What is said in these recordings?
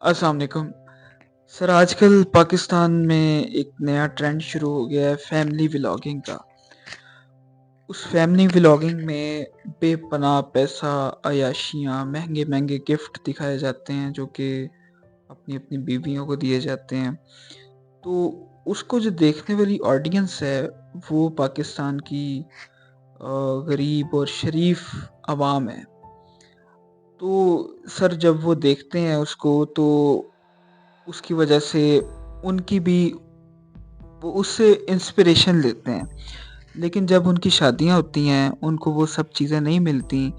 अस्सलाम वालेकुम। सर आजकल पाकिस्तान में एक नया ट्रेंड शुरू हो गया है फैमिली व्लॉगिंग का। उस फैमिली व्लॉगिंग में बेपनाह पैसा, अय्याशियाँ, महँगे-महँगे गिफ्ट दिखाए जाते हैं जो कि अपनी-अपनी बीवियों को दिए जाते हैं। तो उसको जो देखने वाली ऑडियंस है वो पाकिस्तान की गरीब और शरीफ अवाम है। तो सर जब वो देखते हैं उसको तो उसकी वजह से उनकी भी वो उससे इंस्पिरेशन लेते हैं। लेकिन जब उनकी शादियाँ होती हैं, उनको वो सब चीज़ें नहीं मिलती,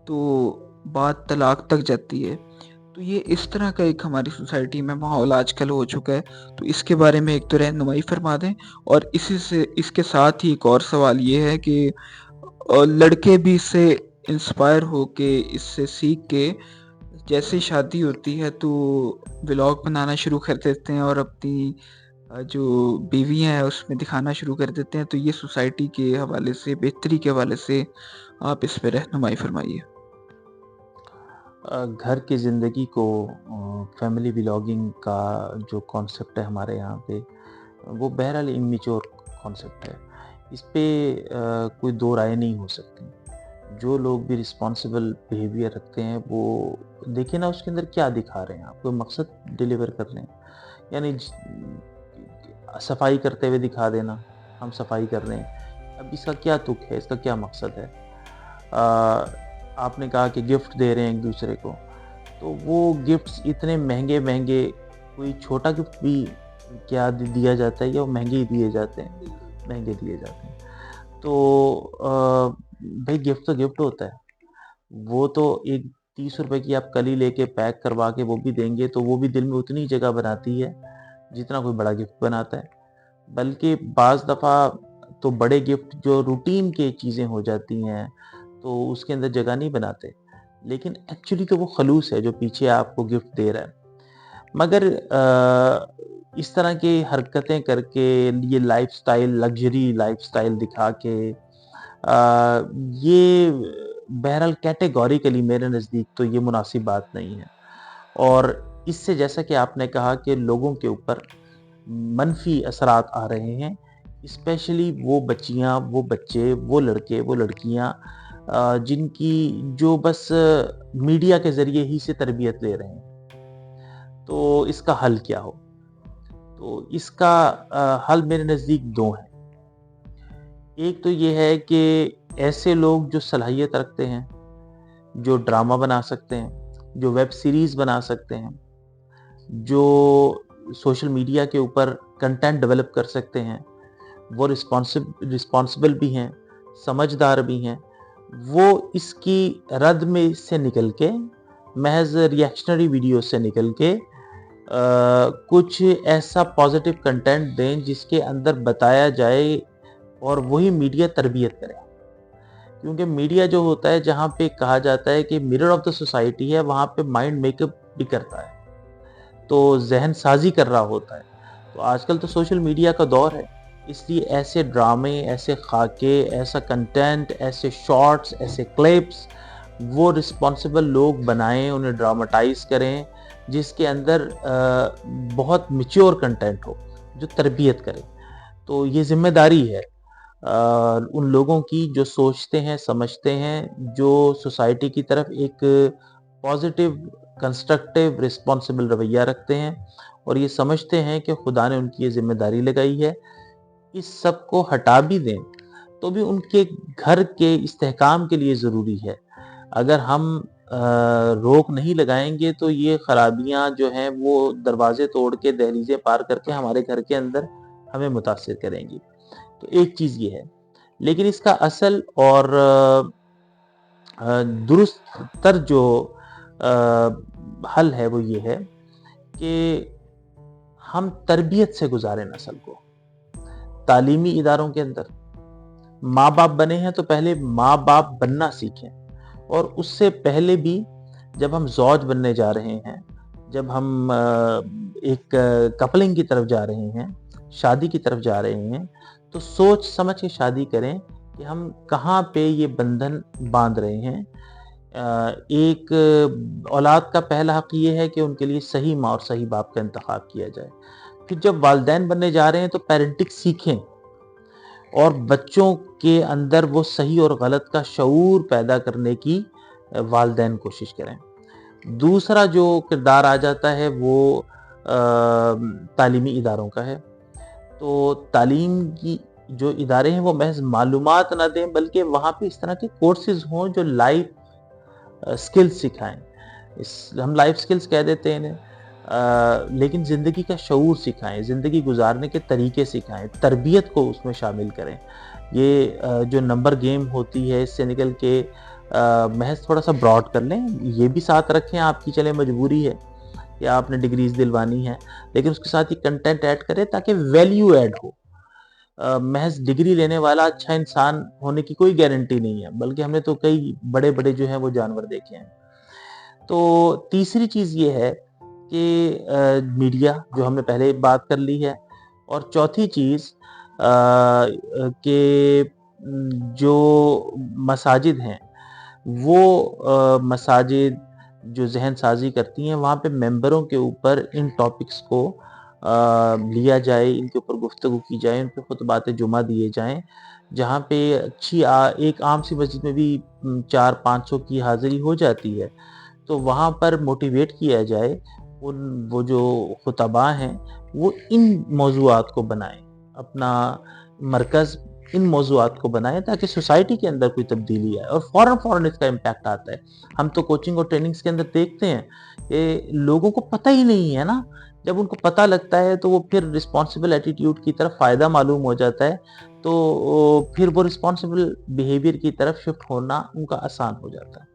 तो बात तलाक तक जाती है। तो ये इस तरह का एक हमारी सोसाइटी में माहौल आजकल हो चुका है, तो इसके बारे में एक तो रहनुमाई फ़रमा दें और इसी से इसके साथ ही एक और सवाल ये है कि लड़के भी इससे इंस्पायर होके, इससे सीख के जैसे ही शादी होती है तो व्लॉग बनाना शुरू कर देते हैं और अपनी जो बीवियाँ हैं उसमें दिखाना शुरू कर देते हैं। तो ये सोसाइटी के हवाले से, बेहतरी के हवाले से आप इस पे रहनुमाई फ़रमाइए। घर की ज़िंदगी को फैमिली व्लॉगिंग का जो कॉन्सेप्ट है हमारे यहाँ पे, वो बहरहाल इमैच्योर कॉन्सेप्ट है। इस पे कोई दो राय नहीं हो सकती। जो लोग भी रिस्पॉन्सिबल बिहेवियर रखते हैं वो देखिए ना उसके अंदर क्या दिखा रहे हैं, आप कोई मकसद डिलीवर कर रहे हैं। यानी सफाई करते हुए दिखा देना, हम सफाई कर रहे हैं। अब इसका क्या तुक है, इसका क्या मकसद है? आपने कहा कि गिफ्ट दे रहे हैं एक दूसरे को, तो वो गिफ्ट्स इतने महंगे-महंगे, कोई छोटा गिफ्ट भी क्या दिया जाता है या वो महंगे ही दिए जाते हैं? महंगे दिए जाते हैं। तो भई गिफ्ट तो गिफ्ट होता है। वो तो एक ₹30 की आप कली लेके पैक करवा के वो भी देंगे तो वो भी दिल में उतनी जगह बनाती है, जितना कोई बड़ा गिफ्ट बनाता है। बल्कि बाज़ दफ़ा तो बड़े गिफ्ट जो रूटीन की चीज़ें हो जाती हैं, तो उसके अंदर जगह नहीं बनाते। लेकिन एक्चुअली तो वो खलूस है जो पीछे आपको गिफ्ट दे रहा है। मगर इस तरह की हरकतें करके ये लाइफ़स्टाइल, लग्ज़री लाइफ़स्टाइल दिखा के ये बहरहाल कैटेगोरिकली मेरे नज़दीक तो ये मुनासिब बात नहीं है। और इससे जैसा कि आपने कहा कि लोगों के ऊपर मनफ़ी असरात आ रहे हैं, स्पेशली वो बच्चियाँ, वो बच्चे, वो लड़के, वो लड़कियाँ जिनकी जो बस मीडिया के ज़रिए ही से तरबियत ले रहे हैं। तो इसका हल क्या हो? तो इसका हल मेरे नज़दीक 2 हैं। एक तो ये है कि ऐसे लोग जो सलाहियत रखते हैं, जो ड्रामा बना सकते हैं, जो वेब सीरीज़ बना सकते हैं, जो सोशल मीडिया के ऊपर कंटेंट डेवलप कर सकते हैं, वो रिस्पॉन्सिबल भी हैं, समझदार भी हैं। वो इसकी रद में से निकल के, महज़ रिएक्शनरी वीडियो से निकल के कुछ ऐसा पॉज़िटिव कंटेंट दें जिसके अंदर बताया जाए और वही मीडिया तरबियत करे। क्योंकि मीडिया जो होता है जहाँ पे कहा जाता है कि मिरर ऑफ़ द सोसाइटी है, वहाँ पे माइंड मेकअप भी करता है। तो ज़हन साज़ी कर रहा होता है। तो आजकल तो सोशल मीडिया का दौर है, इसलिए ऐसे ड्रामे, ऐसे खाके, ऐसा कंटेंट, ऐसे शॉर्ट्स, ऐसे क्लिप्स वो रिस्पॉन्सिबल लोग बनाएँ, उन्हें ड्रामेटाइज़ करें, जिसके अंदर बहुत मैच्योर कंटेंट हो, जो तरबियत करे। तो ये ज़िम्मेदारी है उन लोगों की जो सोचते हैं, समझते हैं, जो सोसाइटी की तरफ एक पॉज़िटिव, कंस्ट्रक्टिव, रिस्पॉन्सिबल रवैया रखते हैं और ये समझते हैं कि खुदा ने उनकी ये ज़िम्मेदारी लगाई है। इस सब को हटा भी दें, तो भी उनके घर के इस्तेहकाम के लिए ज़रूरी है। अगर हम रोक नहीं लगाएँगे तो ये खराबियाँ जो हैं वो दरवाज़े तोड़ के, दहलीज़ें पार करके हमारे घर के अंदर हमें मुतासिर करेंगी। तो एक चीज़ ये है। लेकिन इसका असल और दुरुस्त तर जो हल है वो ये है कि हम तरबियत से गुज़ारें नस्ल को। तालीमी इदारों के अंदर माँ-बाप बने हैं तो पहले माँ-बाप बनना सीखें और उससे पहले भी जब हम ज़ौज बनने जा रहे हैं, जब हम एक कपलिंग की तरफ जा रहे हैं, शादी की तरफ जा रहे हैं, तो सोच समझ के शादी करें कि हम कहाँ पे ये बंधन बाँध रहे हैं। ایک اولاد کا پہلا حق یہ ہے کہ ان کے لیے صحیح ماں اور صحیح باپ کا انتخاب کیا جائے. پھر جب والدین بننے جا رہے ہیں تو پیرنٹنگ سیکھیں اور بچوں کے اندر وہ صحیح اور غلط کا شعور پیدا کرنے کی والدین کوشش کریں. دوسرا جو کردار آ جاتا ہے وہ تعلیمی اداروں کا ہے. تو تعلیم کی جو ادارے ہیں وہ محض معلومات نہ دیں بلکہ وہاں پہ اس طرح کے کورسز ہوں جو لائف سکلز سکھائیں. ہم لائف سکلز کہہ دیتے ہیں لیکن زندگی کا شعور سکھائیں، زندگی گزارنے کے طریقے سکھائیں، تربیت کو اس میں شامل کریں. یہ جو نمبر گیم ہوتی ہے اس سے نکل کے محض تھوڑا سا براڈ کر لیں. یہ بھی ساتھ رکھیں، آپ کی چلے مجبوری ہے کہ آپ نے ڈگریز دلوانی ہے، لیکن اس کے ساتھ ہی کنٹینٹ ایڈ کریں تاکہ ویلیو ایڈ ہو. محض ڈگری لینے والا اچھا انسان ہونے کی کوئی گارنٹی نہیں ہے، بلکہ ہم نے تو کئی بڑے بڑے جو ہیں وہ جانور دیکھے ہیں. تو تیسری چیز یہ ہے کہ میڈیا جو ہم نے پہلے بات کر لی ہے. اور چوتھی چیز کہ جو مساجد ہیں وہ مساجد جو ذہن سازی کرتی ہیں وہاں پہ ممبروں کے اوپر ان ٹاپکس کو لیا جائے، ان کے اوپر گفتگو کی جائے، ان پہ خطبات جمعہ دیے جائیں، جہاں پہ اچھی ایک عام سی مسجد میں بھی 400-500 کی حاضری ہو جاتی ہے. تو وہاں پر موٹیویٹ کیا جائے، وہ جو خطباء ہیں وہ ان موضوعات کو بنائیں، اپنا مرکز ان موضوعات کو بنائیں تاکہ سوسائٹی کے اندر کوئی تبدیلی آئے اور فوراً اس کا امپیکٹ آتا ہے. ہم تو کوچنگ اور ٹریننگز کے اندر دیکھتے ہیں کہ لوگوں کو پتہ ہی نہیں ہے نا. جب ان کو پتہ لگتا ہے تو وہ پھر رسپانسبل ایٹیٹیوڈ کی طرف فائدہ معلوم ہو جاتا ہے، تو پھر وہ رسپانسبل بیہیویئر کی طرف شفٹ ہونا ان کا آسان ہو جاتا ہے.